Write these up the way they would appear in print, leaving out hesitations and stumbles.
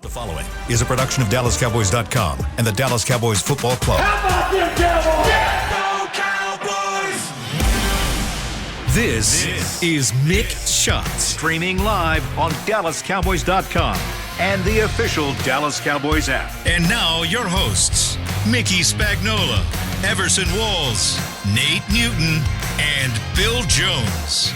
The following is a production of DallasCowboys.com and the Dallas Cowboys Football Club. How about them Cowboys? Yeah, go Cowboys! This is Mick Shots. Streaming live on DallasCowboys.com and the official Dallas Cowboys app. And now your hosts, Mickey Spagnola, Everson Walls, Nate Newton, and Bill Jones.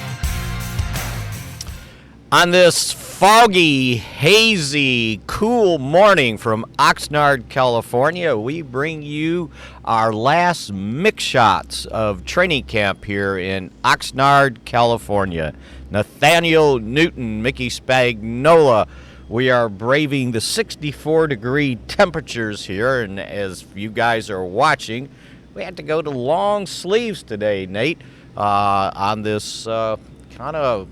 On this foggy, hazy, cool morning from Oxnard, California, we bring you our last Mick Shots of training camp here in Oxnard, California. Nathaniel Newton, Mickey Spagnola. We are braving the 64-degree temperatures here, and as you guys are watching, we had to go to long sleeves today, Nate, on this kind of,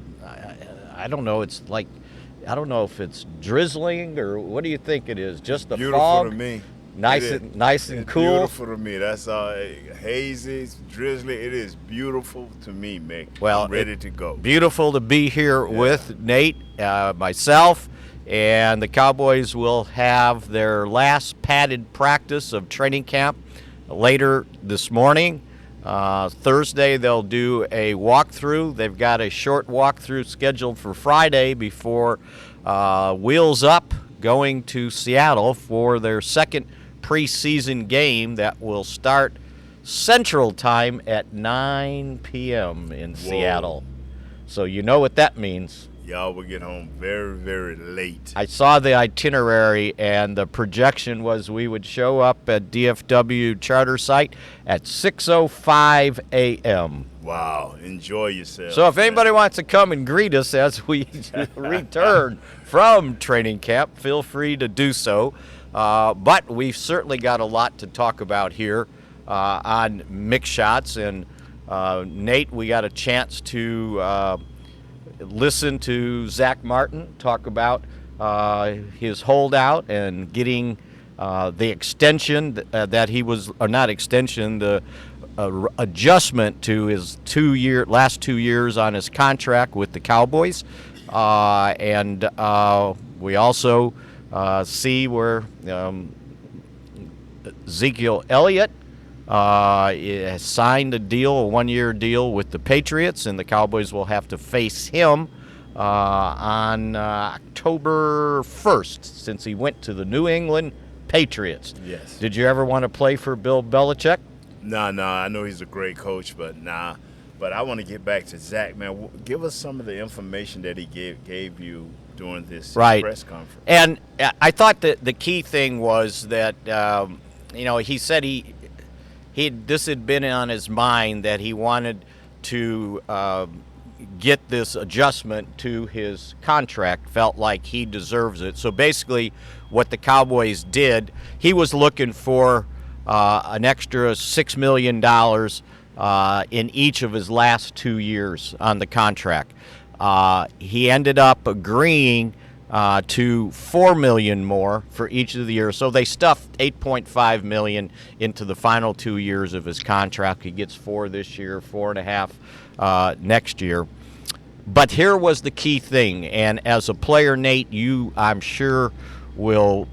I don't know, it's like, I don't know if it's drizzling or what do you think it is? Just the beautiful fog? To me. Nice and cool? Beautiful to me. That's hazy, drizzly. It is beautiful to me, Mick. Well, I'm ready to go. Beautiful to be here with Nate, myself, and the Cowboys will have their last padded practice of training camp later this morning. Thursday they'll do a walkthrough. They've got a short walkthrough scheduled for Friday before Wheels Up going to Seattle for their second preseason game that will start Central Time at 9 p.m. in Seattle. So you know what that means. Y'all will get home very, very late. I saw the itinerary, and the projection was we would show up at DFW charter site at 6:05 a.m. Wow. Enjoy yourself. So if anybody wants to come and greet us as we return from training camp, feel free to do so. But we've certainly got a lot to talk about here on Mick Shots. And Nate, we got a chance to listen to Zack Martin talk about his holdout and getting the extension that he was, or not extension, the adjustment to his last 2 years on his contract with the Cowboys. And we also see where Ezekiel Elliott has signed a one-year deal with the Patriots, and the Cowboys will have to face him on October 1st, since he went to the New England Patriots. Yes. Did you ever want to play for Bill Belichick? No, I know he's a great coach, but nah. But I want to get back to Zach, man. Give us some of the information that he gave you during this press conference. And I thought that the key thing was that, he said this had been on his mind that he wanted to get this adjustment to his contract, felt like he deserves it. So basically what the Cowboys did, he was looking for an extra $6 million in each of his last 2 years on the contract. He ended up agreeing to $4 million more for each of the years. So they stuffed $8.5 million into the final 2 years of his contract. He gets $4 this year, $4.5 next year. But here was the key thing, and as a player, Nate, you, I'm sure, will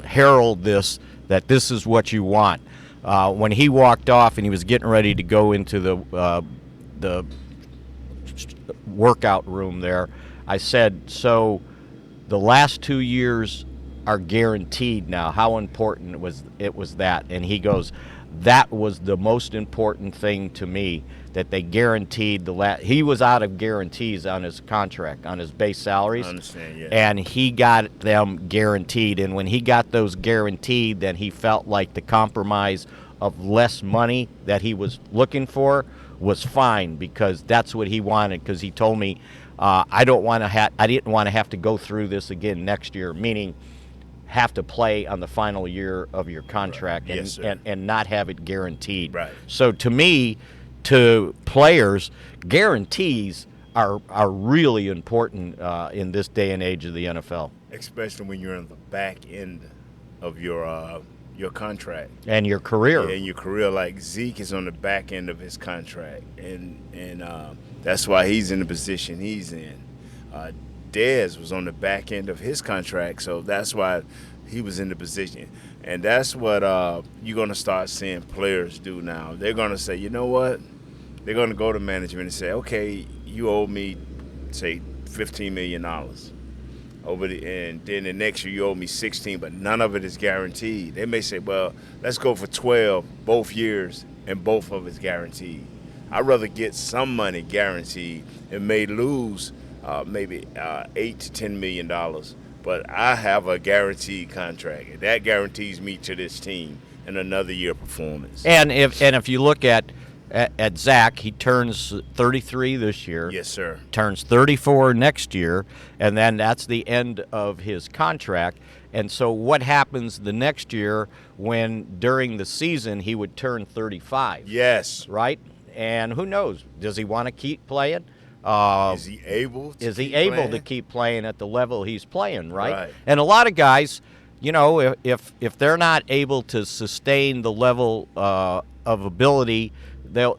herald this, that this is what you want. When he walked off and he was getting ready to go into the workout room there, I said, so the last 2 years are guaranteed now. How important it was that? And he goes, that was the most important thing to me, that they guaranteed he was out of guarantees on his contract, on his base salaries. I understand, yeah. And he got them guaranteed. And when he got those guaranteed, then he felt like the compromise of less money that he was looking for was fine, because that's what he wanted. Because he told me, I didn't want to have to go through this again next year, meaning have to play on the final year of your contract. Right. Yes, and not have it guaranteed. Right. So to me, to players, guarantees are really important in this day and age of the NFL. Especially when you're in the back end of your contract. And your career. Yeah, and your career, like Zeke is on the back end of his contract. And that's why he's in the position he's in. Dez was on the back end of his contract, so that's why he was in the position. And that's what you're going to start seeing players do now. They're going to say, you know what? They're going to go to management and say, okay, you owe me, say, $15 million. And then the next year you owe me 16, but none of it is guaranteed. They may say, well, let's go for 12 both years, and both of it's guaranteed. I'd rather get some money guaranteed and may lose maybe $8 to $10 million, but I have a guaranteed contract, and that guarantees me to this team in another year of performance. And if you look at Zach, he turns 33 this year. Yes, sir. Turns 34 next year, and then that's the end of his contract. And so what happens the next year when during the season he would turn 35? Yes. Right? And who knows? Does he want to keep playing? Is he able to keep playing at the level he's playing, right? And a lot of guys, you know, if they're not able to sustain the level of ability, they'll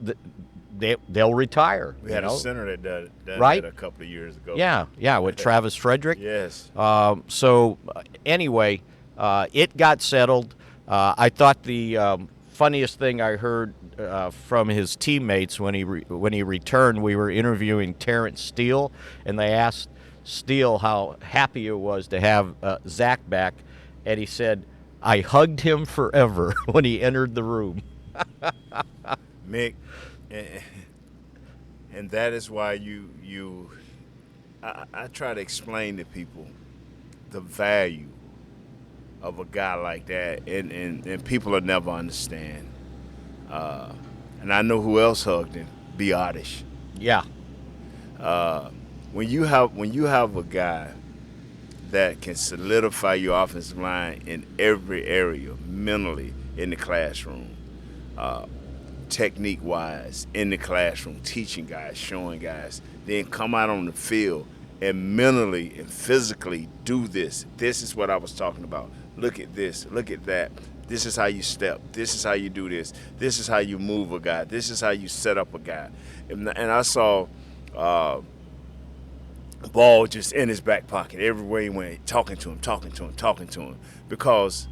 retire. We had a center that did right? that a couple of years ago. Yeah, with Travis Frederick. Yes. So anyway, it got settled. I thought the funniest thing I heard from his teammates when he returned, we were interviewing Terrence Steele, and they asked Steele how happy it was to have Zach back, and he said, "I hugged him forever when he entered the room." Mick, and that is why I try to explain to people the value of a guy like that, and people will never understand. And I know who else hugged him, Biotish. Yeah. When you have a guy that can solidify your offensive line in every area, mentally in the classroom, technique-wise in the classroom, teaching guys, showing guys, then come out on the field and mentally and physically do this. This is what I was talking about. Look at this. Look at that. This is how you step. This is how you do this. This is how you move a guy. This is how you set up a guy. And I saw Ball just in his back pocket everywhere he went, talking to him. Because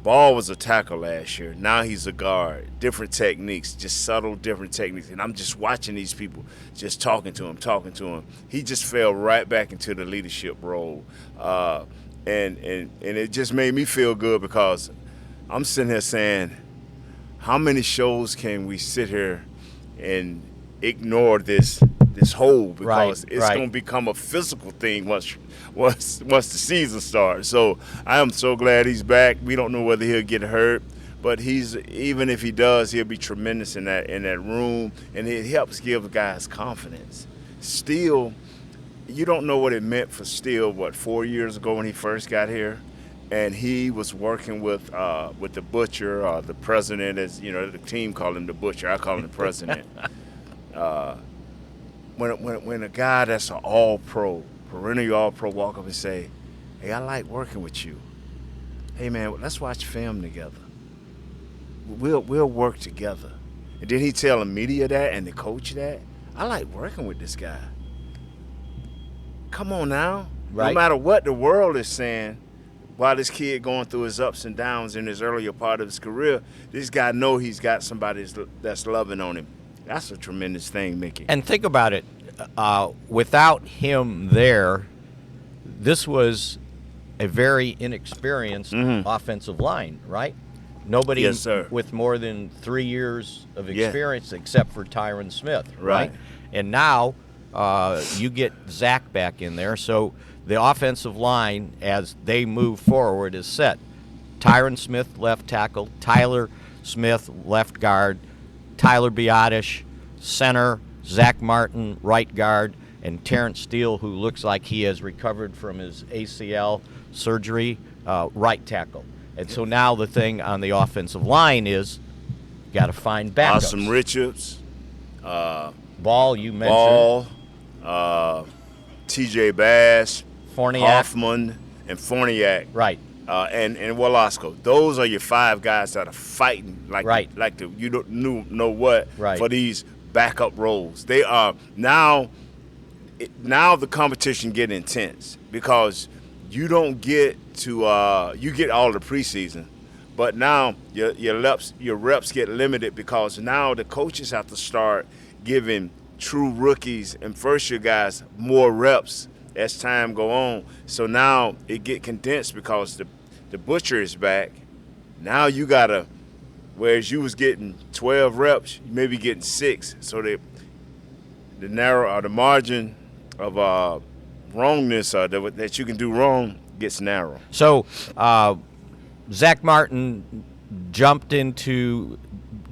Ball was a tackle last year. Now he's a guard. Different techniques, just subtle different techniques. And I'm just watching these people, just talking to him. He just fell right back into the leadership role. And it just made me feel good because I'm sitting here saying, how many shows can we sit here and ignore this hole because it's going to become a physical thing once the season starts. So I am so glad he's back. We don't know whether he'll get hurt, but even if he does, he'll be tremendous in that room, and it helps give guys confidence. Steele, you don't know what it meant for Steele, 4 years ago when he first got here, and he was working with the butcher or the president, as you know, the team called him the butcher. I call him the president. When a guy that's an all-pro, perennial all-pro, walk up and say, "Hey, I like working with you. Hey, man, let's watch film together. We'll work together." And then he tell the media that and the coach that. I like working with this guy. Come on now. Right. No matter what the world is saying, while this kid going through his ups and downs in his earlier part of his career, this guy know he's got somebody that's loving on him. That's a tremendous thing, Mickey. And think about it. Without him there, this was a very inexperienced offensive line, right? Nobody with more than 3 years of experience except for Tyron Smith, right? And now you get Zach back in there. So the offensive line, as they move forward, is set. Tyron Smith, left tackle. Tyler Smith, left guard. Tyler Biotish, center. Zack Martin, right guard. And Terrence Steele, who looks like he has recovered from his ACL surgery, right tackle. And so now the thing on the offensive line is you got to find backups. Awesome Richards. Ball, you mentioned. Ball. T.J. Bass. Forniak. Hoffman and Forniak. Right. And Walasco. Those are your five guys that are fighting like you don't know what for these backup roles. They are now. now the competition get intense because you don't get to you get all the preseason, but now your reps get limited because now the coaches have to start giving true rookies and first year guys more reps as time go on. So now it get condensed because the butcher is back. Now you gotta, whereas you was getting 12 reps, you may be getting 6. So the narrow or the margin of wrongness that you can do wrong gets narrow. So Zack Martin jumped into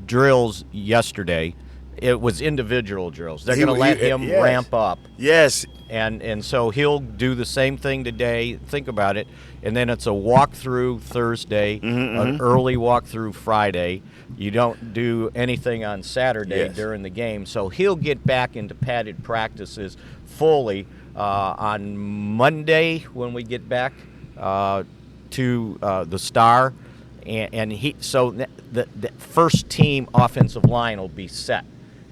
drills yesterday. It was individual drills. They're going to let him ramp up. Yes. And so he'll do the same thing today. Think about it. And then it's a walkthrough Thursday, an early walkthrough Friday. You don't do anything on Saturday during the game. So he'll get back into padded practices fully on Monday when we get back to the Star. And the first team offensive line will be set.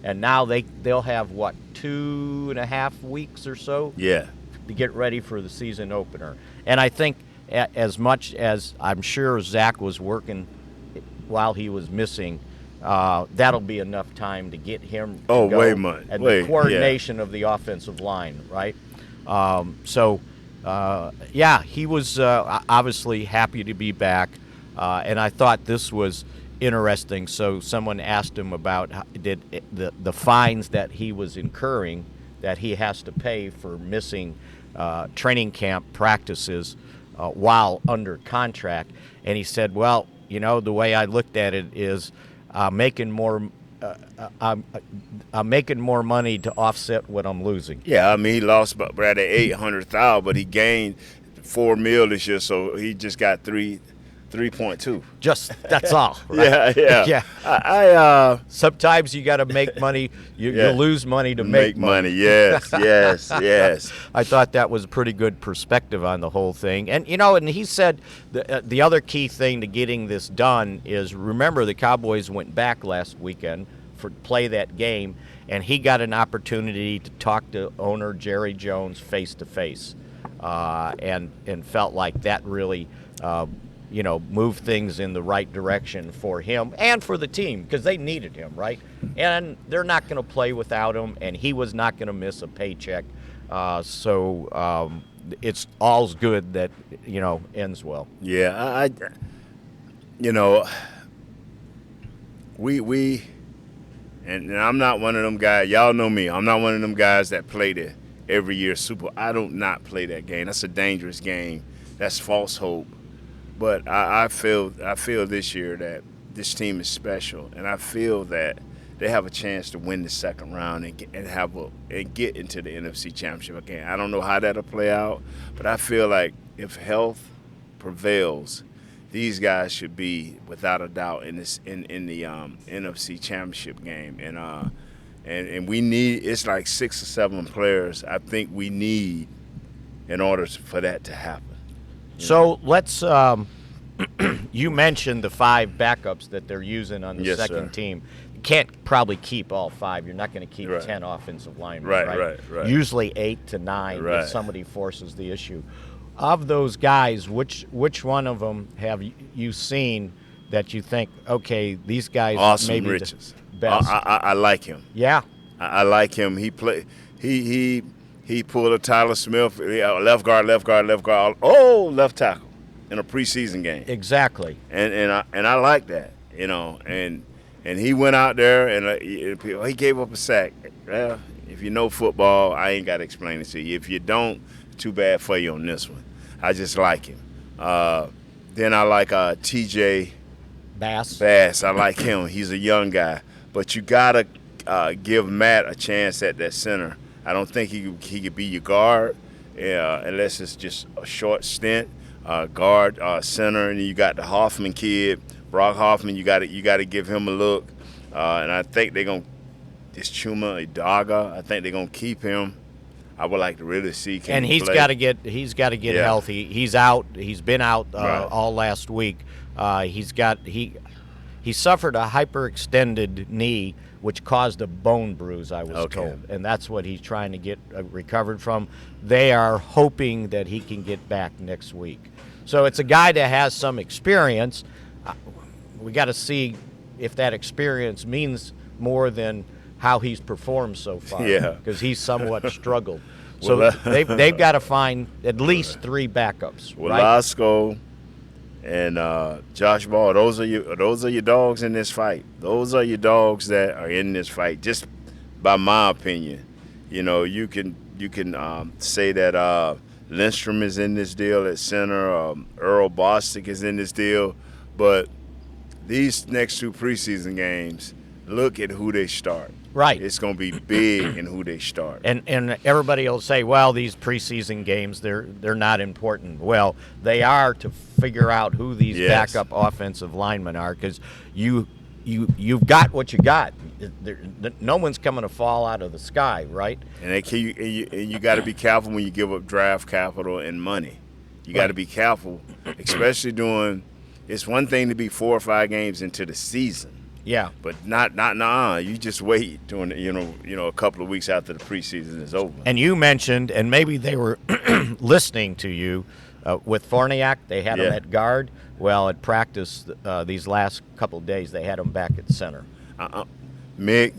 And now they'll have, 2.5 weeks or so to get ready for the season opener. And I think as much as I'm sure Zach was working while he was missing, that'll be enough time to get him to go. Way much. And the coordination of the offensive line, right? He was obviously happy to be back. And I thought this was interesting. So someone asked him about the fines that he was incurring that he has to pay for missing training camp practices while under contract. And he said, well, the way I looked at it is I'm making more money to offset what I'm losing. Yeah, I mean, he lost about $800,000, but he gained $4 million this year, so he just got 3.2. Just that's all. Right? Yeah. I sometimes you got to make money. You lose money to make money. Yes. I thought that was a pretty good perspective on the whole thing. And and he said the other key thing to getting this done is, remember, the Cowboys went back last weekend to play that game, and he got an opportunity to talk to owner Jerry Jones face to face, and felt like that really. Move things in the right direction for him and for the team, because they needed him, right? And they're not going to play without him, and he was not going to miss a paycheck. So it's all's good that, ends well. Yeah, we and I'm not one of them guys. Y'all know me. I'm not one of them guys that play the every year Super. I don't not play that game. That's a dangerous game. That's false hope. But I feel this year that this team is special, and I feel that they have a chance to win the second round and get into the NFC Championship again. I don't know how that'll play out, but I feel like if health prevails, these guys should be without a doubt in the NFC Championship game. And we need, it's like 6 or 7 players I think we need in order for that to happen. So let's you mentioned the 5 backups that they're using on the second team. You can't probably keep all 5. You're not going to keep 10 offensive linemen, right? Usually 8 to 9 if somebody forces the issue. Of those guys, which one of them have you seen that you think, okay, these guys Austin maybe Riches. The best? I like him. Yeah. I like him. He pulled a Tyler Smith, left guard, left tackle in a preseason game. Exactly. And I like that, and he went out there and he gave up a sack. Well, if you know football, I ain't got to explain it to you. If you don't, too bad for you on this one. I just like him. Then I like TJ Bass. I like him. He's a young guy, but you gotta give Matt a chance at that center. I don't think he could be your guard, unless it's just a short stint. Guard, center, and you got the Hoffman kid, Brock Hoffman. You got to give him a look, and I think they're gonna. This Chuma Idaga, I think they're gonna keep him. I would like to really see. And he's got to get healthy. He's out. He's been out all last week. He suffered a hyperextended knee, which caused a bone bruise, I was told. And that's what he's trying to get recovered from. They are hoping that he can get back next week. So it's a guy that has some experience. We got to see if that experience means more than how he's performed so far. Yeah. Because he's somewhat struggled. So they've got to find at least 3 backups. Right? Velasco and Josh Ball, those are your dogs in this fight. Those are your dogs that are in this fight. Just by my opinion, you can say that Lindstrom is in this deal at center. Earl Bostic is in this deal, but these next 2 preseason games, look at who they start. Right. It's going to be big in who they start. And everybody will say, well, these preseason games, they're not important. Well, they are to figure out who these backup offensive linemen are, because you've got what you got. No one's coming to fall out of the sky, right? And you got to be careful when you give up draft capital and money. You got to be careful, especially it's one thing to be 4 or 5 games into the season. Yeah, but not. You just wait during a couple of weeks after the preseason is over. And you mentioned, and maybe they were listening to you with Forniak. They had him at guard. Well, at practice these last couple of days, they had him back at center. Mick,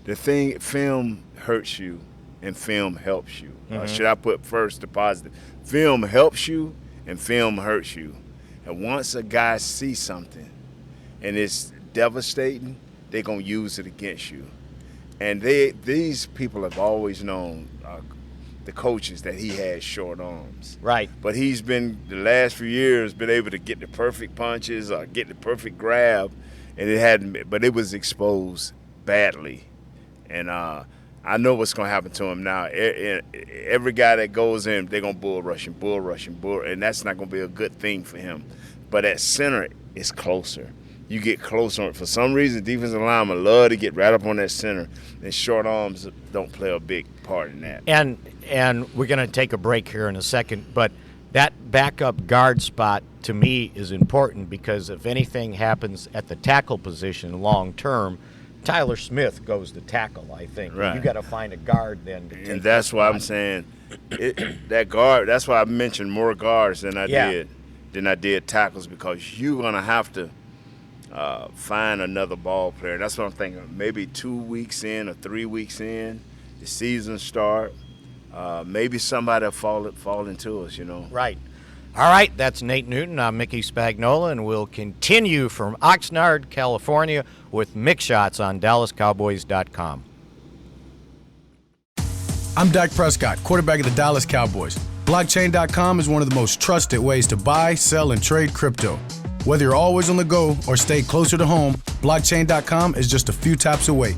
the thing, film hurts you, and film helps you. Should I put first the positive? Film helps you, and film hurts you. And once a guy sees something, and it's devastating, they're going to use it against you. And these people have always known, the coaches, that he has short arms. Right. But he's been, the last few years, been able to get the perfect punches or get the perfect grab, and it was exposed badly. And I know what's going to happen to him now. Every guy that goes in, they're going to bull rush him, and that's not going to be a good thing for him. But at center, it's closer. You get closer. For some reason, defensive linemen love to get right up on that center, and short arms don't play a big part in that. And we're going to take a break here in a second, but that backup guard spot to me is important, because if anything happens at the tackle position long term, Tyler Smith goes to tackle, I think. Right. You got to find a guard then to take And that's why I'm saying that guard. That's why I mentioned more guards than I did tackles, because you're going to have to find another ball player. That's what I'm thinking. Maybe 2 weeks in or 3 weeks in, the season start. Maybe somebody will fall into us, Right. All right, that's Nate Newton. I'm Mickey Spagnola, and we'll continue from Oxnard, California, with Mick Shots on DallasCowboys.com. I'm Dak Prescott, quarterback of the Dallas Cowboys. Blockchain.com is one of the most trusted ways to buy, sell, and trade crypto. Whether you're always on the go or stay closer to home, Blockchain.com is just a few taps away.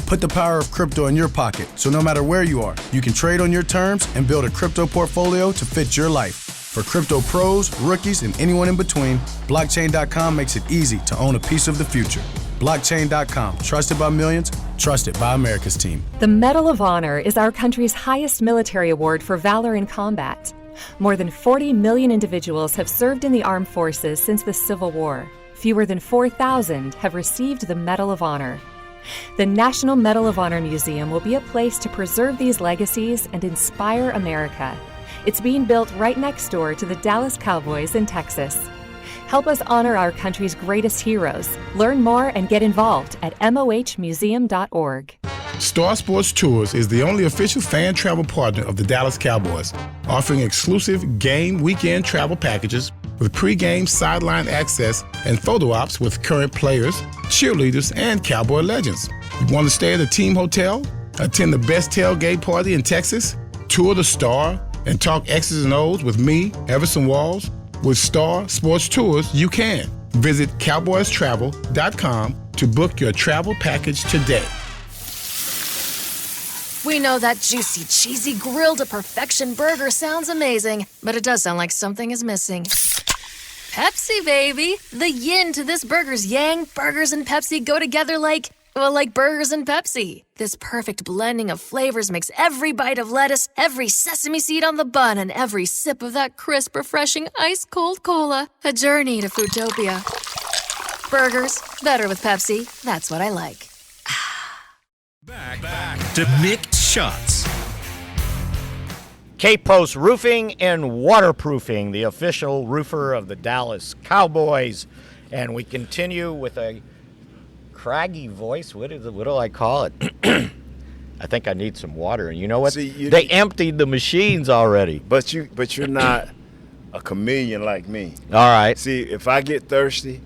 Put the power of crypto in your pocket, so no matter where you are, you can trade on your terms and build a crypto portfolio to fit your life. For crypto pros, rookies, and anyone in between, Blockchain.com makes it easy to own a piece of the future. Blockchain.com, trusted by millions, trusted by America's team. The Medal of Honor is our country's highest military award for valor in combat. More than 40 million individuals have served in the armed forces since the Civil War. Fewer than 4,000 have received the Medal of Honor. The National Medal of Honor Museum will be a place to preserve these legacies and inspire America. It's being built right next door to the Dallas Cowboys in Texas. Help us honor our country's greatest heroes. Learn more and get involved at mohmuseum.org. Star Sports Tours is the only official fan travel partner of the Dallas Cowboys, offering exclusive game weekend travel packages with pre-game sideline access and photo ops with current players, cheerleaders, and Cowboy legends. You want to stay at a team hotel, attend the best tailgate party in Texas, tour the Star, and talk X's and O's with me, Everson Walls? With Star Sports Tours, you can. Visit cowboystravel.com to book your travel package today. We know that juicy, cheesy, grilled to perfection burger sounds amazing, but it does sound like something is missing. Pepsi, baby! The yin to this burger's yang. Burgers and Pepsi go together like burgers and Pepsi. This perfect blending of flavors makes every bite of lettuce, every sesame seed on the bun, and every sip of that crisp, refreshing, ice-cold cola a journey to Foodtopia. Burgers, better with Pepsi. That's what I like. Back to Mick Shots. K-Post Roofing and Waterproofing, the official roofer of the Dallas Cowboys. And we continue with a craggy voice. What do I call it? I think I need some water. And you know what? See, they emptied the machines already. But you're not a chameleon like me. All right. See, if I get thirsty,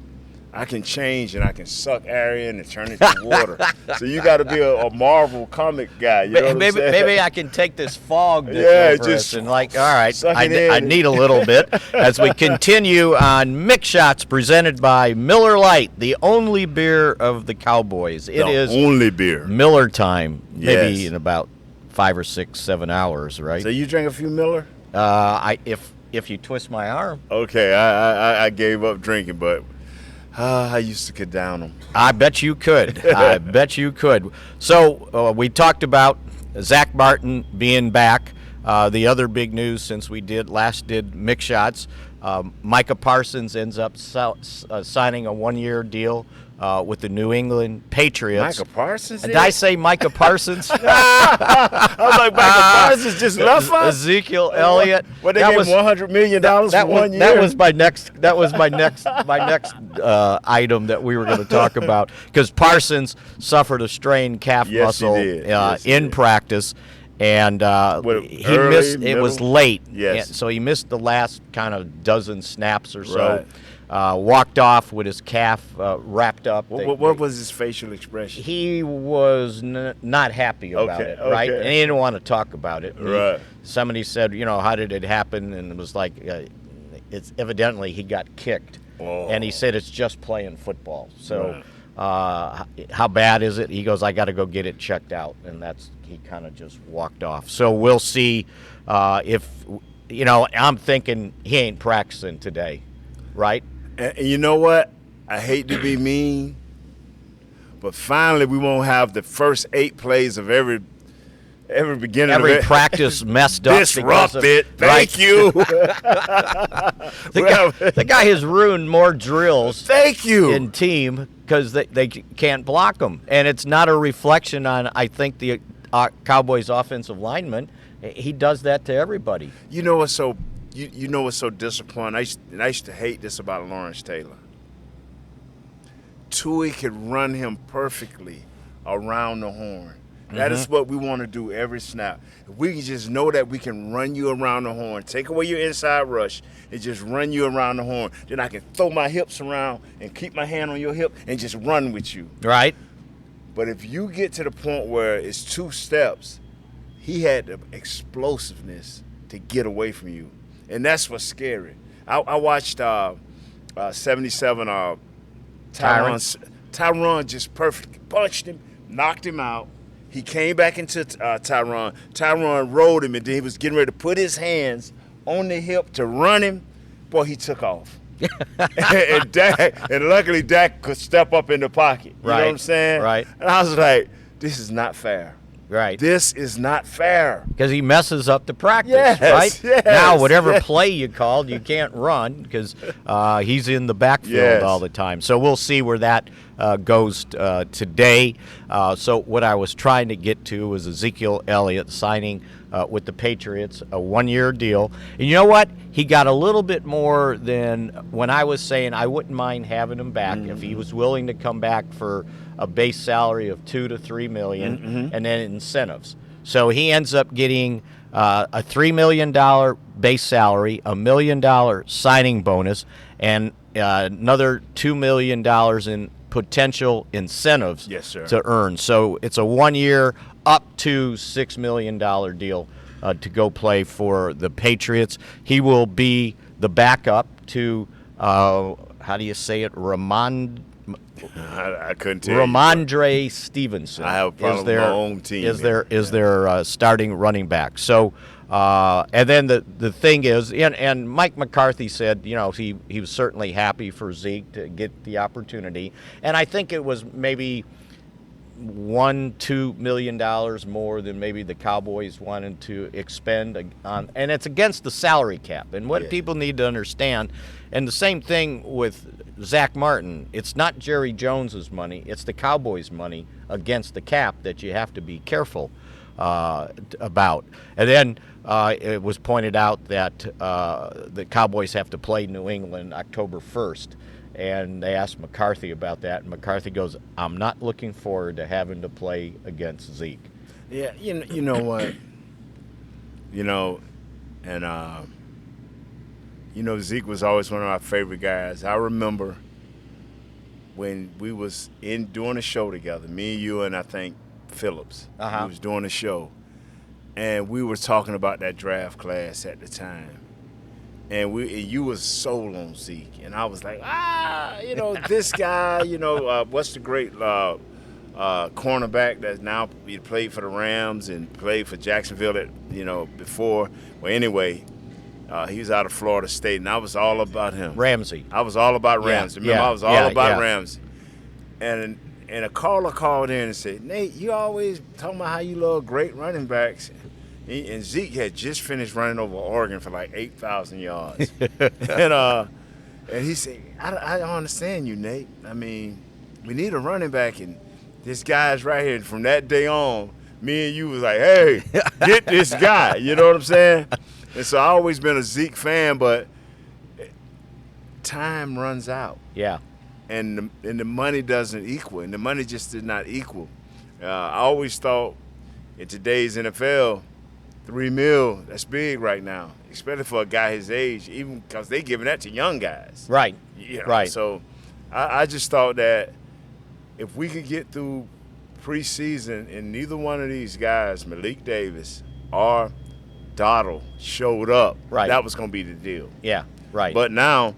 I can change and I can suck air in and turn it to water. So you got to be a Marvel comic guy. You know what I'm saying? Maybe I can take this fog that's over just us and all right, suck I it in. I need a little bit as we continue on Mick Shots presented by Miller Lite, the only beer of the Cowboys. It is only beer. Miller time, maybe Yes. in about 5 or 6, 7 hours, right? So you drink a few Miller? If you twist my arm. Okay, I gave up drinking, but I used to cut down them. I bet you could. I bet you could. So we talked about Zack Martin being back. The other big news since we did Mick Shots, Micah Parsons ends up signing a 1-year deal with the New England Patriots. Micah Parsons? Did I say Micah Parsons? I was like, Micah Parsons just left us? Ezekiel Elliott. What, they gave him $100 million for 1 year? That was my next item that we were going to talk about, because Parsons suffered a strained calf muscle in practice, and he missed. It was late, so he missed the last kind of dozen snaps or so. Right. Walked off with his calf wrapped up. What was his facial expression? He was not happy about it, right? And he didn't want to talk about it. Right. Somebody said, how did it happen? And it was like, it's evidently he got kicked. Oh. And he said it's just playing football. So how bad is it? He goes, I got to go get it checked out. And he kind of just walked off. So we'll see if, I'm thinking he ain't practicing today, right? And you know what? I hate to be mean, but finally we won't have the first 8 plays of every beginning every of it. practice messed up. Disrupted. Thank you. The guy has ruined more drills. Thank you. In team because they can't block him, and it's not a reflection on, I think, the Cowboys' offensive lineman. He does that to everybody. You know what's so disappointing? I used to hate this about Lawrence Taylor. Tui could run him perfectly around the horn. That is what we want to do every snap. If we can just know that we can run you around the horn, take away your inside rush, and just run you around the horn, then I can throw my hips around and keep my hand on your hip and just run with you. Right. But if you get to the point where it's 2 steps, he had the explosiveness to get away from you. And that's what's scary. I watched 77 Tyron just perfectly punched him, knocked him out. He came back into Tyron. Tyron rolled him, and then he was getting ready to put his hands on the hip to run him. Boy, he took off. and luckily Dak could step up in the pocket. You know what I'm saying? Right. And I was like, this is not fair. Right. This is not fair. Because he messes up the practice, Yes, right? yes, now, whatever yes. play you called, you can't run because he's in the backfield all the time. So we'll see where that goes today. So what I was trying to get to was Ezekiel Elliott signing with the Patriots, a 1-year deal. And you know what? He got a little bit more than when I was saying I wouldn't mind having him back if he was willing to come back for a base salary of $2 to $3 million and then incentives. So he ends up getting a $3 million base salary, $1 million signing bonus, and another $2 million in potential incentives to earn. So it's a 1-year, up to $6 million deal to go play for the Patriots. He will be the backup to, how do you say it, I couldn't tell Ramondre Stevenson. I have a problem with my own team. Is their starting running back. So, and then the thing is, and Mike McCarthy said, he was certainly happy for Zeke to get the opportunity. And I think it was maybe $1-2 million more than maybe the Cowboys wanted to expend on, and it's against the salary cap. And what people need to understand, and the same thing with Zack Martin, it's not Jerry Jones's money, it's the Cowboys' money against the cap that you have to be careful about. And then it was pointed out that the Cowboys have to play New England October 1st. And they asked McCarthy about that, and McCarthy goes, I'm not looking forward to having to play against Zeke. Yeah, you know what? Zeke was always one of my favorite guys. I remember when we was doing a show together, me and you and I think Phillips. We was doing a show, and we were talking about that draft class at the time. And you was sold on Zeke, and I was like, this guy, what's the great cornerback that now he played for the Rams and played for Jacksonville before. Well, anyway, he was out of Florida State, and I was all about him. Ramsey. I was all about Ramsey. Remember, I was all about Ramsey. And a caller called in and said, Nate, you always talking about how you love great running backs. And Zeke had just finished running over Oregon for like 8,000 yards. and he said, I don't understand you, Nate. I mean, we need a running back, and this guy's right here. And from that day on, me and you was like, hey, get this guy. You know what I'm saying? And so I always been a Zeke fan, but time runs out. Yeah. And the money doesn't equal, and the money just did not equal. I always thought in today's NFL, $3 million, that's big right now, especially for a guy his age, even because they giving that to young guys. Right, right. So I just thought that if we could get through preseason and neither one of these guys, Malik Davis or Dottle, showed up, that was going to be the deal. Yeah, right. But now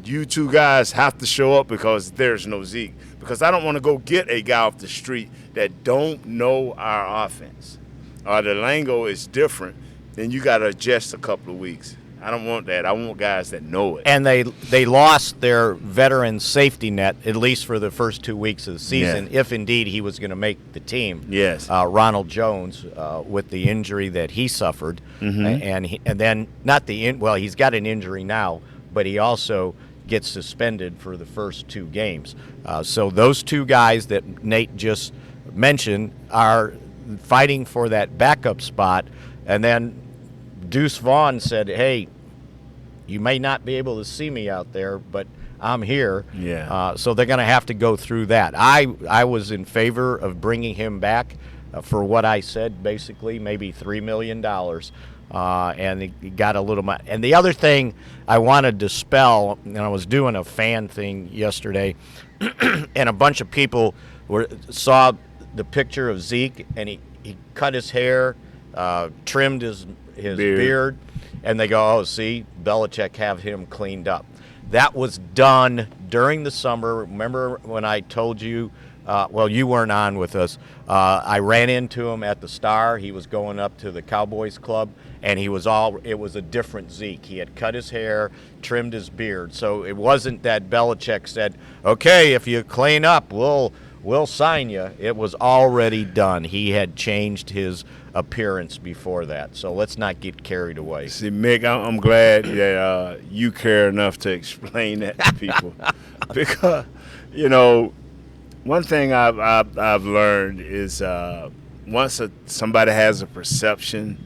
you two guys have to show up because there's no Zeke. Because I don't want to go get a guy off the street that don't know our offense. The lingo is different, then you got to adjust a couple of weeks. I don't want that. I want guys that know it. And they lost their veteran safety net, at least for the first 2 weeks of the season, if indeed he was going to make the team. Yes. Ronald Jones, with the injury that he suffered. And then he's got an injury now, but he also gets suspended for the first 2 games. So those 2 guys that Nate just mentioned are fighting for that backup spot. And then Deuce Vaughn said, hey, you may not be able to see me out there, but I'm here. Yeah. So they're going to have to go through that. I was in favor of bringing him back for what I said, basically, maybe $3 million. And he got a little money. And the other thing I wanted to dispel, and I was doing a fan thing yesterday, and a bunch of people saw the picture of Zeke, and he cut his hair, trimmed his beard, and they go, oh, see, Belichick have him cleaned up. That was done during the summer. Remember when I told you, you weren't on with us. I ran into him at the Star. He was going up to the Cowboys club, and it was a different Zeke. He had cut his hair, trimmed his beard. So it wasn't that Belichick said, okay, if you clean up, we'll sign you. It was already done. He had changed his appearance before that. So let's not get carried away. See, Mick, I'm glad that you care enough to explain that to people. Because, one thing I've learned is once somebody has a perception,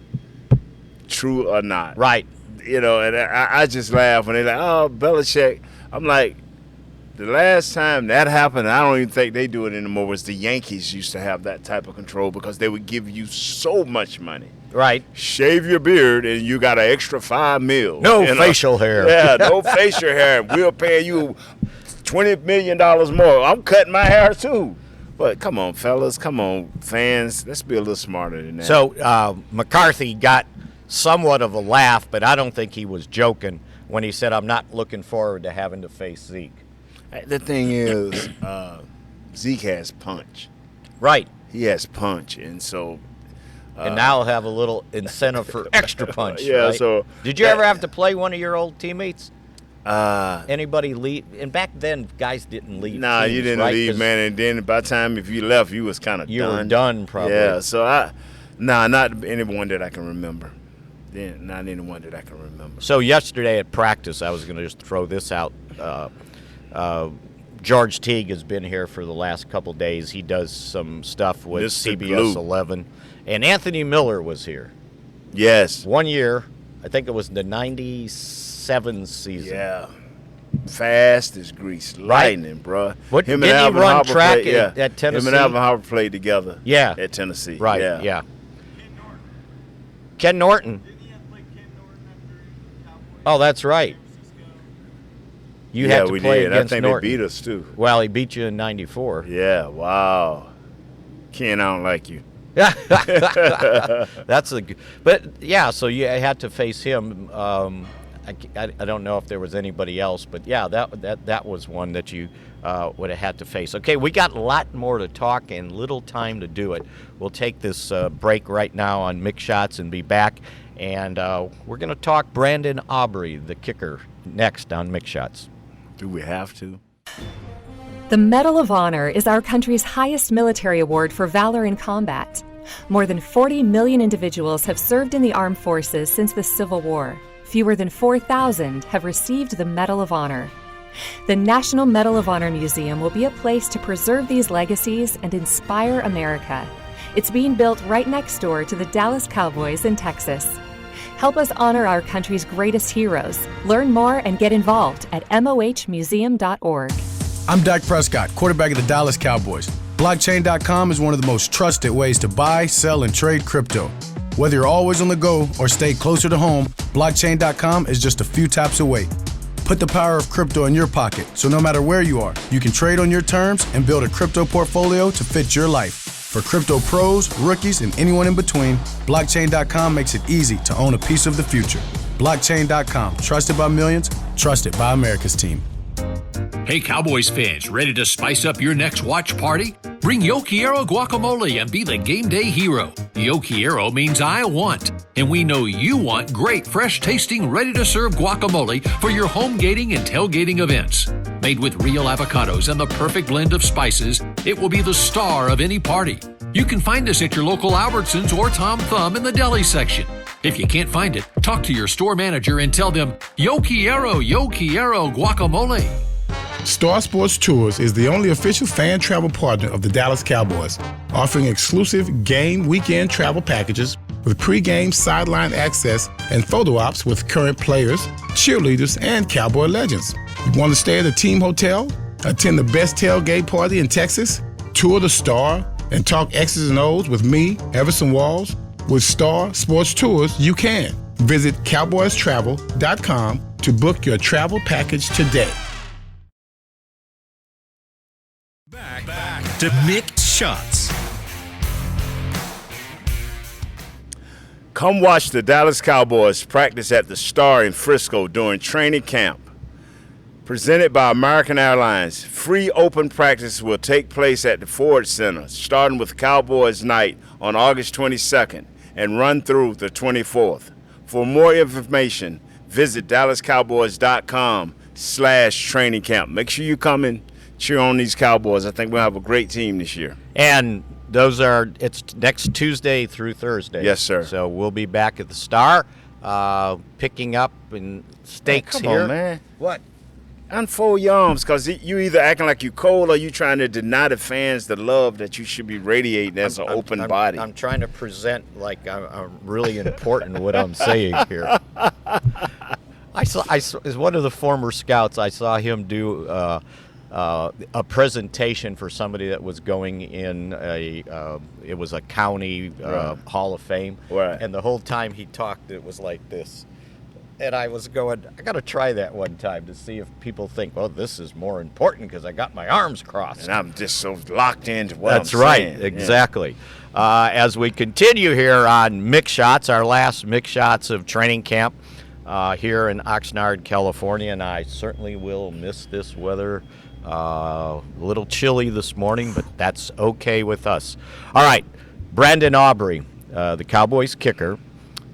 true or not. Right. And I just laugh when they're like, oh, Belichick. I'm like, the last time that happened, I don't even think they do it anymore, was the Yankees used to have that type of control because they would give you so much money. Right. Shave your beard and you got an extra $5 million. No facial hair. Yeah, no facial hair. We'll pay you $20 million more. I'm cutting my hair too. But come on, fellas. Come on, fans. Let's be a little smarter than that. So McCarthy got somewhat of a laugh, but I don't think he was joking when he said, I'm not looking forward to having to face Zeke. The thing is, Zeke has punch. Right. He has punch, and so... and now he'll have a little incentive for extra punch. Yeah, right? so... Did you ever have to play one of your old teammates? Anybody leave? And back then, guys didn't leave. Nah, teams, you didn't right? leave, 'Cause man. And then by the time if you left, you was kind of done. You were done, probably. Yeah. So not anyone that I can remember. Then not anyone that I can remember. So yesterday at practice, I was going to just throw this out. George Teague has been here for the last couple days. He does some stuff with Mr. CBS Blue. 11. And Anthony Miller was here. Yes. 1 year. I think it was the 97 season. Yeah. Fast as grease. Lightning, bruh. What, Him didn't and he Alvin run Harper track played, at Tennessee? Him and Alvin Harper played together. Yeah. At Tennessee. Right, yeah. Ken Norton. Oh, that's right. You had to we play did. against I think Norton. they beat us, too. Well, he beat you in 94. Yeah, wow. Ken, I don't like you. That's a good. But, yeah, so you had to face him. I don't know if there was anybody else, but, yeah, that was one that you would have had to face. Okay, we got a lot more to talk and little time to do it. We'll take this break right now on Mick Shots and be back. And we're going to talk Brandon Aubrey, the kicker, next on Mick Shots. Do we have to? The Medal of Honor is our country's highest military award for valor in combat. More than 40 million individuals have served in the armed forces since the Civil War. Fewer than 4,000 have received the Medal of Honor. The National Medal of Honor Museum will be a place to preserve these legacies and inspire America. It's being built right next door to the Dallas Cowboys in Texas. Help us honor our country's greatest heroes. Learn more and get involved at mohmuseum.org. I'm Dak Prescott, quarterback of the Dallas Cowboys. Blockchain.com is one of the most trusted ways to buy, sell, and trade crypto. Whether you're always on the go or stay closer to home, Blockchain.com is just a few taps away. Put the power of crypto in your pocket, so no matter where you are, you can trade on your terms and build a crypto portfolio to fit your life. For crypto pros, rookies, and anyone in between, Blockchain.com makes it easy to own a piece of the future. Blockchain.com, trusted by millions, trusted by America's team. Hey, Cowboys fans, ready to spice up your next watch party? Bring Yo Quiero guacamole and be the game day hero. Yo Quiero means I want, and we know you want great, fresh-tasting, ready-to-serve guacamole for your home gating and tailgating events. Made with real avocados and the perfect blend of spices, it will be the star of any party. You can find us at your local Albertsons or Tom Thumb in the deli section. If you can't find it, talk to your store manager and tell them, Yo Quiero guacamole. Star Sports Tours is the only official fan travel partner of the Dallas Cowboys, offering exclusive game weekend travel packages with pre-game sideline access and photo ops with current players, cheerleaders, and Cowboy legends. You want to stay at a team hotel, attend the best tailgate party in Texas, tour the Star, and talk X's and O's with me, Everson Walls? With Star Sports Tours, you can. Visit cowboystravel.com to book your travel package today. Back to Mick Shots. Come watch the Dallas Cowboys practice at the Star in Frisco during training camp. Presented by American Airlines, free open practice will take place at the Ford Center, starting with Cowboys Night on August 22nd and run through the 24th. For more information, visit dallascowboys.com/training camp. Make sure you come and cheer on these Cowboys. I think we'll have a great team this year. And it's next Tuesday through Thursday. Yes, sir. So we'll be back at the Star, picking up in steaks Come here. on, man. What? Unfold your arms, because you either acting like you cold or you trying to deny the fans the love that you should be radiating as an open body. I'm trying to present like I'm really important in what I'm saying here. I saw as one of the former scouts, I saw him do a presentation for somebody that was going in it was a county Hall of Fame. Right. And the whole time he talked, it was like this. And I was going, I got to try that one time to see if people think, well, this is more important because I got my arms crossed. And I'm just so locked into what That's I'm right, saying. exactly. Yeah. As we continue here on Mick Shots, our last Mick Shots of training camp here in Oxnard, California, and I certainly will miss this weather. A little chilly this morning, but that's okay with us. All right, Brandon Aubrey, the Cowboys kicker.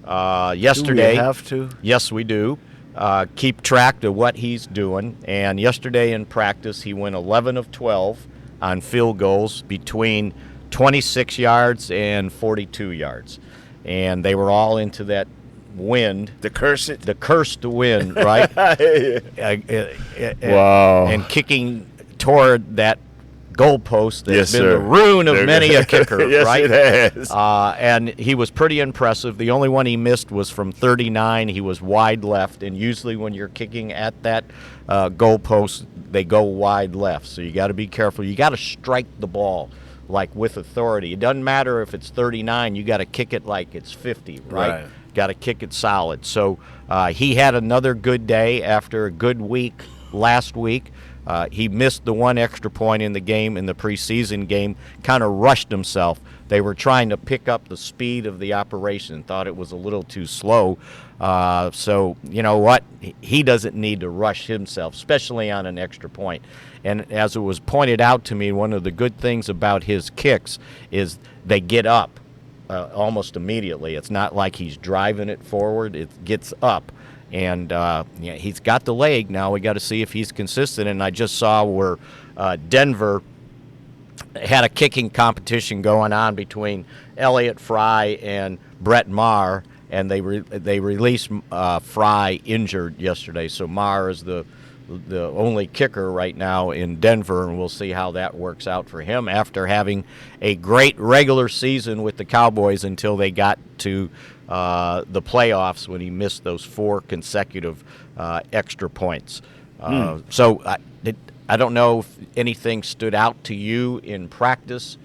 Yesterday, Do we have to? Yes, we do. keep track of what he's doing. And yesterday in practice, he went 11 of 12 on field goals between 26 yards and 42 yards. And they were all into that wind. The cursed wind, right? Wow. And kicking toward that goalpost that's Yes, been sir. the ruin of many a kicker, Yes, right? it has. And he was pretty impressive. The only one he missed was from 39. He was wide left, and usually when you're kicking at that goalpost, they go wide left. So you got to be careful. You got to strike the ball like with authority. It doesn't matter if it's 39. You got to kick it like it's 50, right? Got to kick it solid. So he had another good day after a good week last week. He missed the one extra point in the game, in the preseason game, kind of rushed himself. They were trying to pick up the speed of the operation, thought it was a little too slow. So, you know what? He doesn't need to rush himself, especially on an extra point. And as it was pointed out to me, one of the good things about his kicks is they get up almost immediately. It's not like he's driving it forward. It gets up. And he's got the leg. Now we got to see if he's consistent. And I just saw where Denver had a kicking competition going on between Elliott Fry and Brett Maher, and they released Fry injured yesterday. So Maher is the only kicker right now in Denver, and we'll see how that works out for him after having a great regular season with the Cowboys until they got to the playoffs when he missed those 4 consecutive extra points. So I don't know if anything stood out to you in practice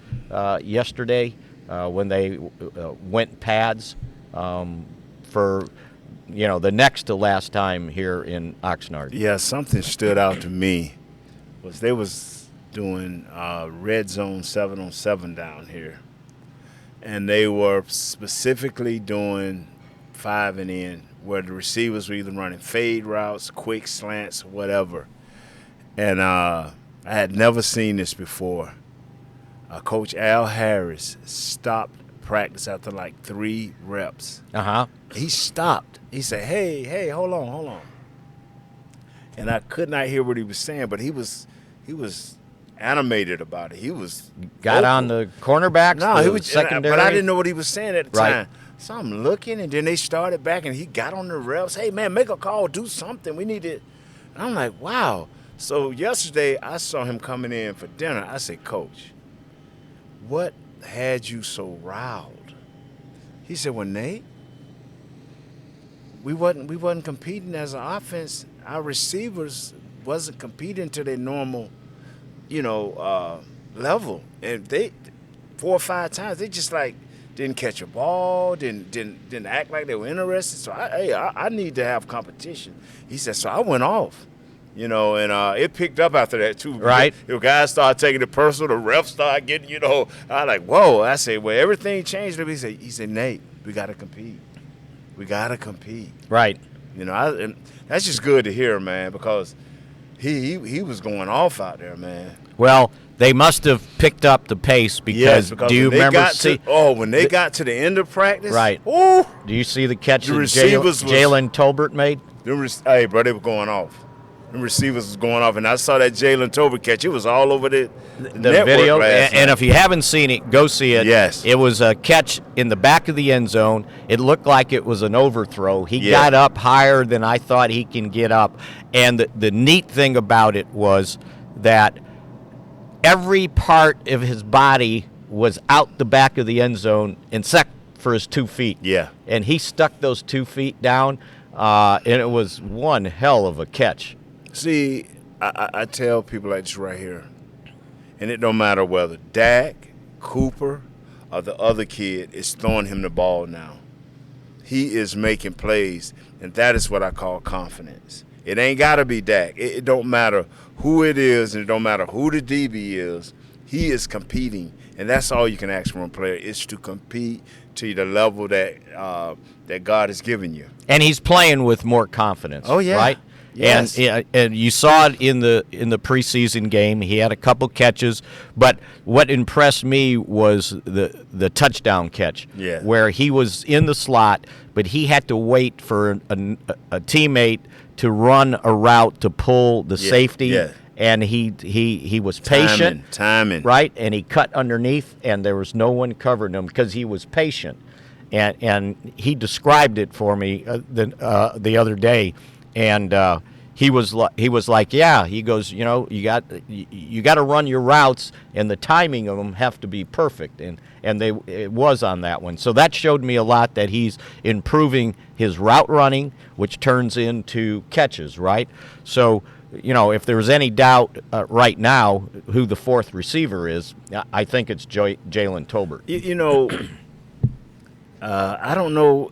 yesterday when they went pads for the next to last time here in Oxnard. Yeah, something stood out to me was they was doing red zone 7-on-7 down here. And they were specifically doing 5 and in, where the receivers were either running fade routes, quick slants, whatever. And I had never seen this before. Coach Al Harris stopped practice after like 3 reps. He stopped. He said, hey, hold on. And I could not hear what he was saying, but he was animated about it. He was got vocal. on the cornerbacks. No, he was secondary. but I didn't know what he was saying at the Right. time. So I'm looking, and then they started back, and he got on the reps. Hey man, make a call, do something. We need it. And I'm like, wow. So yesterday I saw him coming in for dinner. I said, Coach, what had you so riled? He said, well, Nate, we wasn't competing as an offense. Our receivers wasn't competing to their normal level, and they 4 or 5 times they just like didn't catch a ball, didn't act like they were interested. So I need to have competition. He said, so I went off, and it picked up after that too. Right. The guys started taking it personal. The refs started getting, I like, whoa. I said, well, everything changed. He said, Nate, we got to compete. We got to compete. Right. And that's just good to hear, man, because he was going off out there, man. Well, they must have picked up the pace because do you remember when they got to the end of practice? Right. Ooh, do you see the catch the that receivers Jalen Tolbert made? Hey, bro, they were going off. The receivers was going off, and I saw that Jalen Tolbert catch. It was all over the video. last And night. if you haven't seen it, go see it. Yes. It was a catch in the back of the end zone. It looked like it was an overthrow. He got up higher than I thought he can get up. And the neat thing about it was that every part of his body was out the back of the end zone except for his 2 feet. Yeah. And he stuck those 2 feet down, and it was one hell of a catch. See, I tell people like this right here, and it don't matter whether Dak, Cooper, or the other kid is throwing him the ball now. He is making plays, and that is what I call confidence. It ain't got to be Dak. It don't matter who it is, and it don't matter who the DB is. He is competing, and that's all you can ask from a player is to compete to the level that God has given you. And he's playing with more confidence. Oh, yeah. Right? Yes. And you saw it in the preseason game. He had a couple catches, but what impressed me was the touchdown catch, where he was in the slot, but he had to wait for a teammate to run a route to pull the safety. Yeah. And he was patient, timing, right? And he cut underneath, and there was no one covering him because he was patient. And he described it for me the other day, and he was like, yeah. He goes, you know, you got to run your routes, and the timing of them have to be perfect, and it was on that one. So that showed me a lot that he's improving his route running, which turns into catches, right? So, you know, if there's any doubt right now who the fourth receiver is, I think it's Jalen Tolbert. You know, I don't know.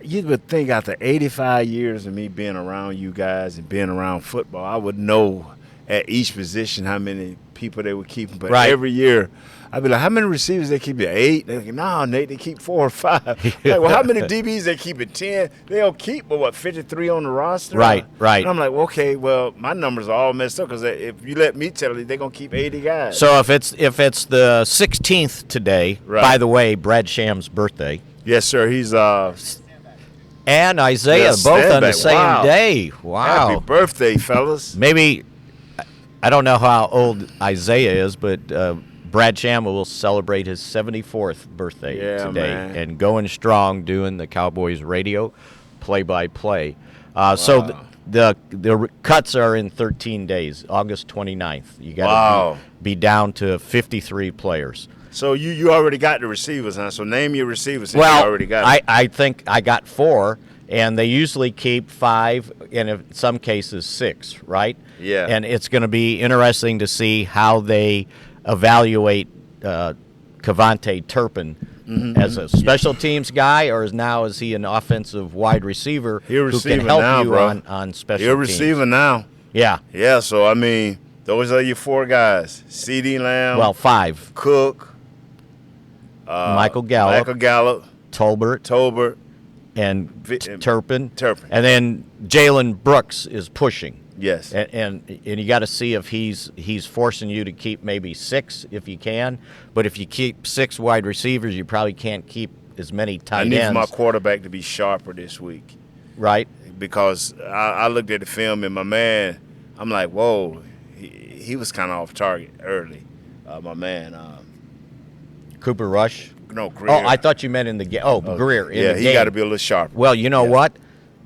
You would think after 85 years of me being around you guys and being around football, I would know at each position how many people they were keeping. But every year, I'd be like, how many receivers they keep? 8? They're like, no, Nate, they keep 4 or 5. Like, well, how many DBs they keep at 10? They'll keep, but 53 on the roster? Right. And I'm like, well, okay, well, my numbers are all messed up because if you let me tell you, they're going to keep 80 guys. So if it's the 16th today, by the way, Brad Sham's birthday. Yes, sir. He's and Isaiah, both on the same day. Wow. Happy birthday, fellas. Maybe, I don't know how old Isaiah is, but Brad Sham will celebrate his 74th birthday today. Man. And going strong doing the Cowboys radio play-by-play. So the cuts are in 13 days, August 29th. You got to be down to 53 players. So you already got the receivers, huh? So name your receivers. You already got them. I think I got 4, and they usually keep 5, and in some cases 6, right? Yeah. And it's going to be interesting to see how they evaluate Kevontae Turpin as a special teams guy, or is he an offensive wide receiver who can help you on special teams? You're a receiver now. Yeah. Yeah, so, I mean, those are your 4 guys. CeeDee Lamb. Well, 5. Cook. Michael Gallup. Tolbert. And Turpin. And then Jalen Brooks is pushing. Yes. And you got to see if he's forcing you to keep maybe 6 if you can. But if you keep 6 wide receivers, you probably can't keep as many tight ends. I need my quarterback to be sharper this week. Right. Because I looked at the film, and my man, I'm like, whoa, he was kind of off target early. My man. Cooper Rush? No, Greer. Oh, I thought you meant in the game. Oh, Greer. Yeah, he got to be a little sharper. Well, you know what?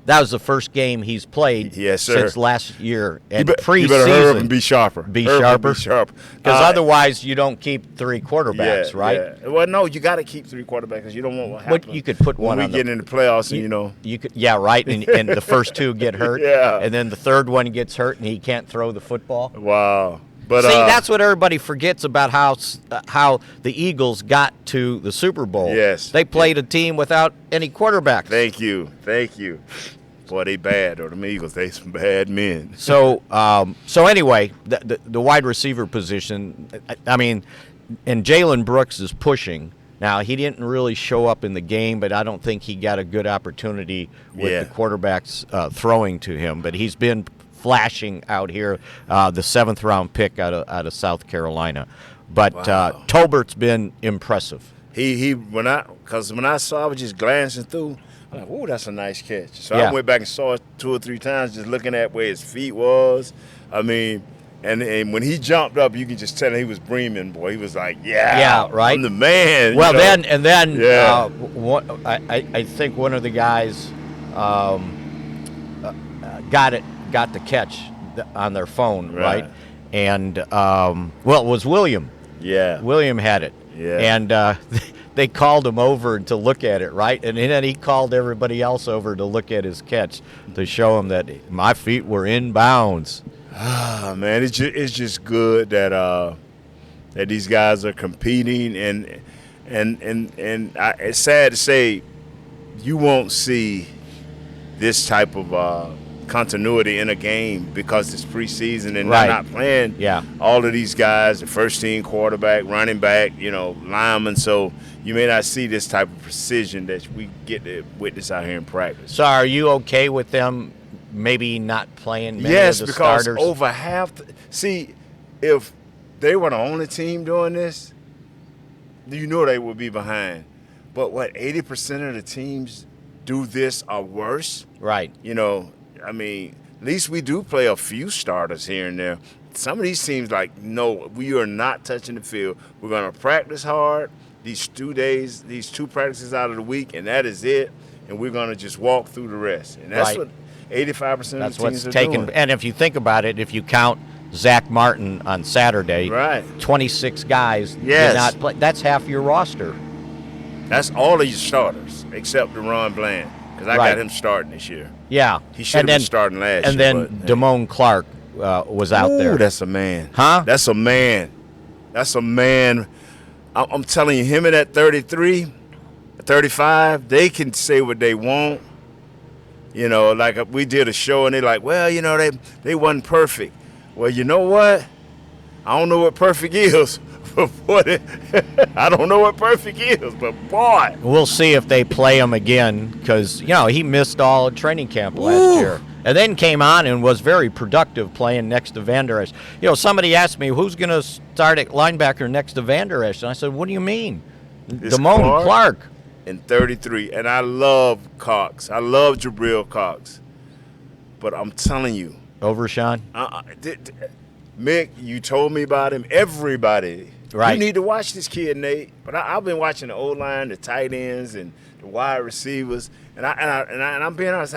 That was the first game he's played since last year. And preseason, you better hurry up and be sharper. Be sharper. Because otherwise you don't keep 3 quarterbacks, right? Yeah. Well, no, you got to keep 3 quarterbacks because you don't want what happens. But you could put one when we get in the playoffs, and you could, yeah, right. And the first 2 get hurt. And then the third one gets hurt and he can't throw the football. Wow. But, see, that's what everybody forgets about how the Eagles got to the Super Bowl. Yes. They played a team without any quarterbacks. Thank you. Boy, they bad, or the Eagles, they some bad men. So anyway, the wide receiver position, I mean, and Jalen Brooks is pushing. Now, he didn't really show up in the game, but I don't think he got a good opportunity with the quarterbacks throwing to him. But he's been flashing out here, the 7th-round pick out of South Carolina. But Tolbert's been impressive. When I saw, I was just glancing through. I'm like, "Ooh, that's a nice catch." So I went back and saw it 2 or 3 times, just looking at where his feet was. I mean, and when he jumped up, you could just tell he was breathing. Boy, he was like, "Yeah, right, I'm the man." Well, then I think one of the guys got the catch on their phone, right? And it was William. Yeah, William had it. Yeah, and they called him over to look at it, right? And then he called everybody else over to look at his catch to show him that my feet were in bounds. Ah, man, it's just good that these guys are competing, and it's sad to say you won't see this type of continuity in a game because it's preseason and they're not playing all of these guys, the first-team quarterback, running back, lineman. So you may not see this type of precision that we get to witness out here in practice. So are you okay with them maybe not playing many Yes, of the because starters? over half. See, if they were the only team doing this, you know they would be behind. But 80% of the teams do this or worse? Right. You know, I mean, at least we do play a few starters here and there. Some of these teams, like, no, we are not touching the field. We're going to practice hard these 2 days, these 2 practices out of the week, and that is it. And we're going to just walk through the rest. And that's what 85% of the teams are doing. And if you think about it, if you count Zack Martin on Saturday, right, 26 guys did not play. That's half your roster. That's all of your starters except Deron Bland, because I got him starting this year. Yeah. He should have been starting last year. And then Damone Clark was out there. That's a man. Huh? That's a man. That's a man. I'm telling you, him and that 33, 35, they can say what they want. You know, like we did a show and they're like, well, you know, they wasn't perfect. Well, you know what? I don't know what perfect is. I don't know what perfect is, but boy. We'll see if they play him again because, you know, he missed all of training camp last year. And then came on and was very productive playing next to Van Der Esch. You know, somebody asked me, who's going to start at linebacker next to Van Der Esch? And I said, what do you mean? It's Damone Clark. And 33. And I love Cox. I love Jabril Cox. But I'm telling you. Over Sean? Mick, you told me about him. Everybody. Right. You need to watch this kid, Nate. But I've been watching the O-line, the tight ends, and the wide receivers. And I'm being honest.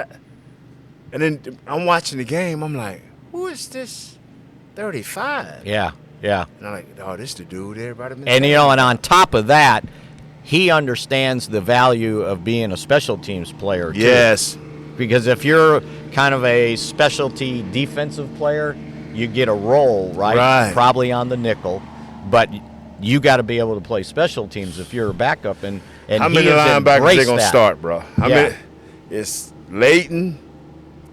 And then I'm watching the game. I'm like, who is this 35? Yeah, yeah. And I'm like, oh, this the dude everybody been And, you know, and on top of that, he understands the value of being a special teams player, too. Yes. Because if you're kind of a specialty defensive player, you get a role, right? Probably on the nickel. But you got to be able to play special teams if you're a backup. And how many linebackers they going to start, bro? How many? It's Leighton,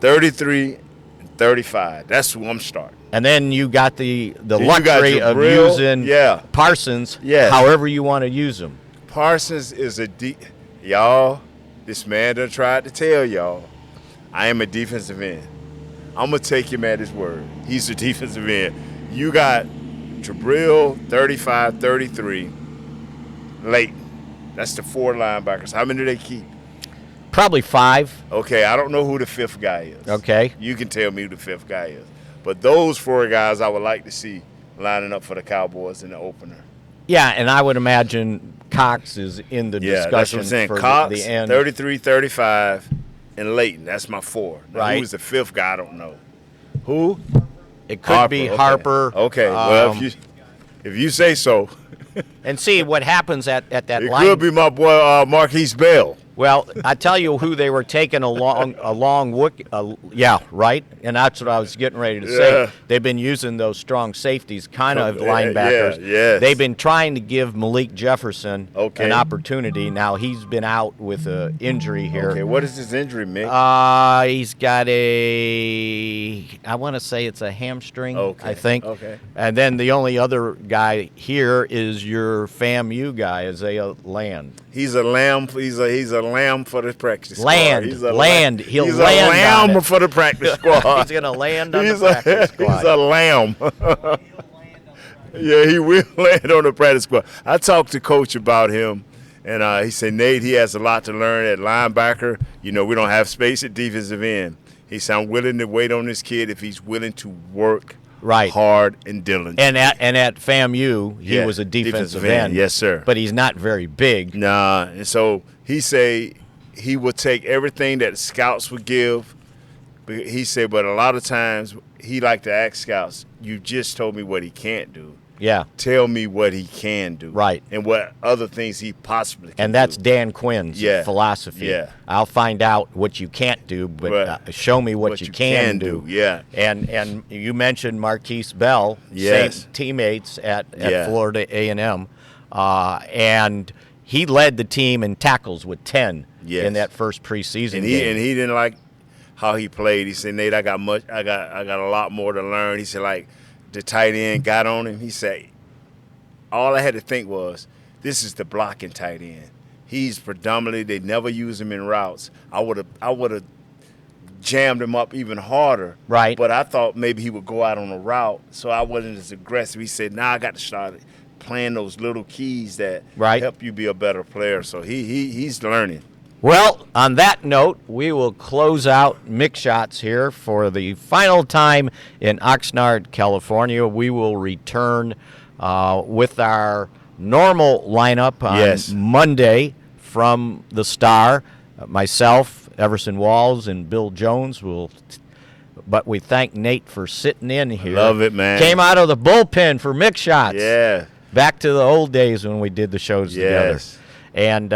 33, and 35. That's who I'm starting. And then you got the luxury of using Parsons however you want to use him. Parsons is y'all, this man done tried to tell y'all, I am a defensive end. I'm going to take him at his word. He's a defensive end. You got Jabril, 35, 33, Leighton. That's the 4 linebackers. How many do they keep? Probably 5. Okay, I don't know who the 5th guy is. Okay. You can tell me who the 5th guy is. But those 4 guys I would like to see lining up for the Cowboys in the opener. Yeah, and I would imagine Cox is in the discussion that's what I'm saying. for Cox, the end. 33, 35, and Leighton. That's my 4. Now, right. Who's the 5th guy? I don't know. Who? It could be Harper. Okay. Well, if you say so. And see what happens at that it line. It could be my boy Marquise Bell. Well, I tell you who they were taking along right? And that's what I was getting ready to say. They've been using those strong safeties, kind of linebackers. Yes. They've been trying to give Malik Jefferson an opportunity. Now, he's been out with an injury here. Okay, what is his injury, Mick? He's got I want to say it's a hamstring, I think. Okay. And then the only other guy here is your FAMU guy, Isaiah Land. He's a lamb. He's a lamb for the practice squad. He's a lamb for the practice squad. He's gonna land on the practice squad. He's a lamb. Yeah, he will land on the practice squad. I talked to Coach about him, and he said, Nate, he has a lot to learn at linebacker. You know, we don't have space at defensive end. He said, I'm willing to wait on this kid if he's willing to work hard and diligent. And at FAMU, he was a defensive end. Yes, sir. But he's not very big. Nah, and so he say he would take everything that scouts would give. He said, but a lot of times he like to ask scouts, you just told me what he can't do. Yeah. Tell me what he can do. Right. And what other things he possibly can do. And that's Dan Quinn's philosophy. Yeah. I'll find out what you can't do, but show me what you can do. Yeah. And you mentioned Marquise Bell, same teammates at Florida A&M, and he led the team in tackles with 10 in that first preseason game. And he didn't like how he played. He said, Nate, I got a lot more to learn. He said, like, the tight end got on him. He said, all I had to think was, this is the blocking tight end. He's predominantly, they never use him in routes. I would have jammed him up even harder. Right. But I thought maybe he would go out on a route, so I wasn't as aggressive. He said, "Now I got to start playing those little keys that help you be a better player." So he's learning. Well, on that note, we will close out Mick Shots here for the final time in Oxnard, California. We will return with our normal lineup on Monday from the Star. Myself, Everson Walls, and Bill Jones will. But we thank Nate for sitting in here. Love it, man. Came out of the bullpen for Mick Shots. Yeah. Back to the old days when we did the shows together. Yes. And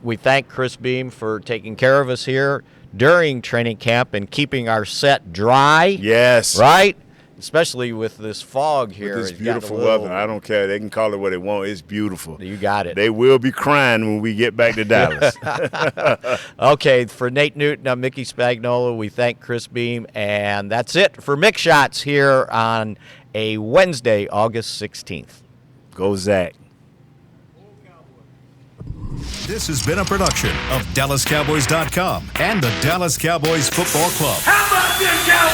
we thank Chris Beam for taking care of us here during training camp and keeping our set dry. Yes. Right? Especially with this fog here. With this beautiful weather. I don't care. They can call it what they want. It's beautiful. You got it. They will be crying when we get back to Dallas. Okay, for Nate Newton, I'm Mickey Spagnola. We thank Chris Beam. And that's it for Mick Shots here on a Wednesday, August 16th. Go Zach. This has been a production of DallasCowboys.com and the Dallas Cowboys Football Club. How about this, Cowboys?